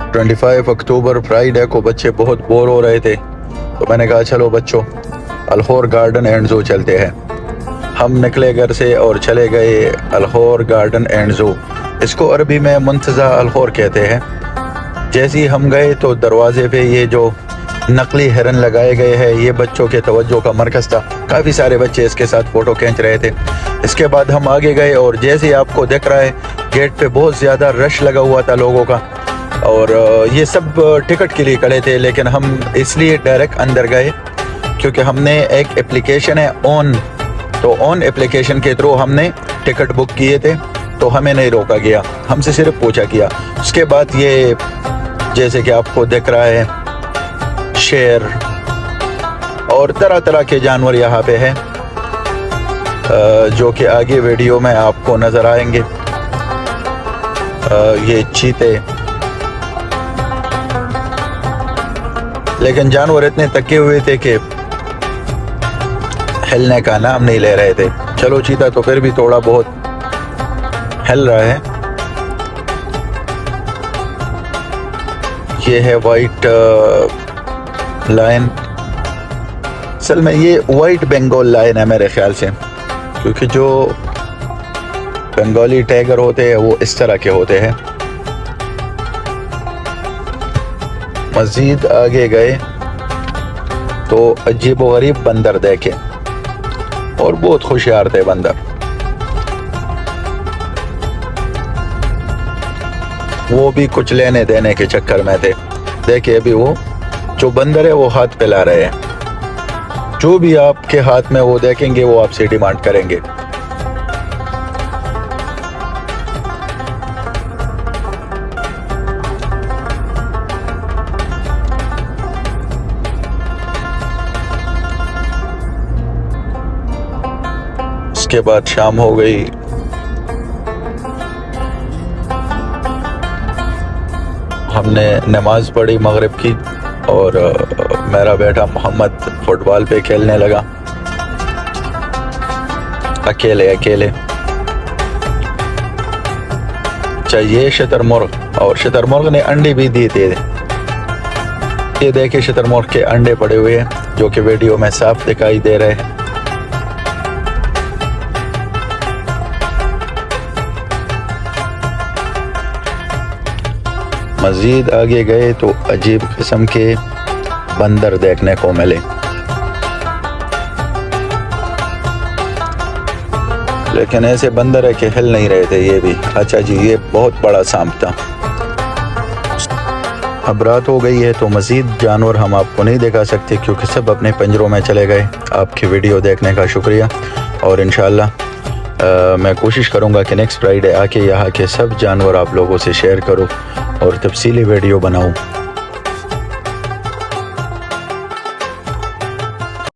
25 अक्टूबर Friday को बच्चे बहुत बोर हो रहे थे, तो मैंने कहा चलो बच्चों अलखोर गार्डन एंड ज़ू चलते हैं। हम निकले घर से और चले गए अलखोर गार्डन एंड ज़ू। इसको अरबी में मुंतज़ा अलखोर कहते हैं। जैसे ही हम गए तो दरवाजे पे ये जो नकली हिरन लगाए गए हैं, ये बच्चों के तवज्जो का मरकज़ था। काफ़ी सारे बच्चे इसके साथ फ़ोटो खींच रहे थे। इसके बाद हम आगे गए और जैसे ही आपको दिख रहा है गेट पे बहुत ज़्यादा रश लगा हुआ था लोगों का, और ये सब टिकट के लिए खड़े थे। लेकिन हम इसलिए डायरेक्ट अंदर गए क्योंकि हमने एक एप्लीकेशन है ऑन, तो ऑन एप्लीकेशन के थ्रू हमने टिकट बुक किए थे, तो हमें नहीं रोका गया, हमसे सिर्फ पूछा किया। उसके बाद ये जैसे कि आपको दिख रहा है शेर और तरह तरह के जानवर यहाँ पे हैं, जो कि आगे वीडियो में आपको नज़र आएंगे। ये चीते, लेकिन जानवर इतने तके हुए थे कि हिलने का नाम नहीं ले रहे थे। चलो चीता तो फिर भी थोड़ा बहुत हिल रहा है। ये है वाइट लायन। असल में ये वाइट बंगाल लायन है मेरे ख्याल से, क्योंकि जो बंगाली टाइगर होते हैं वो इस तरह के होते हैं। मज़ीद आगे गए तो अजीब व गरीब बंदर देखे, और बहुत होशियार थे बंदर। वो भी कुछ लेने देने के चक्कर में थे। देखिए अभी वो जो बंदर है वो हाथ पे ला रहे हैं। जो भी आपके हाथ में वो देखेंगे वो आपसे डिमांड करेंगे। उसके बाद शाम हो गई। हमने नमाज पढ़ी मगरिब की, और मेरा बेटा मोहम्मद फुटबॉल पे खेलने लगा अकेले। चाहिए शतरमुर्ग, और शतरमुर्ग ने अंडे भी दिए थे। ये देखिए शतरमुर्ग के अंडे पड़े हुए हैं, जो कि वीडियो में साफ दिखाई दे रहे हैं। मज़ीद आगे गए तो अजीब किस्म के बंदर देखने को मिले, लेकिन ऐसे बंदर है कि हिल नहीं रहे थे ये भी। अच्छा जी, ये बहुत बड़ा सांप था। अब रात हो गई है तो मज़ीद जानवर हम आपको नहीं दिखा सकते, क्योंकि सब अपने पिंजरों में चले गए। आपकी वीडियो देखने का शुक्रिया, और इंशाल्लाह मैं कोशिश करूँगा कि नेक्स्ट फ्राइडे आके यहाँ के सब जानवर आप लोगों से शेयर करूँ और तफसीली वीडियो बनाऊँ।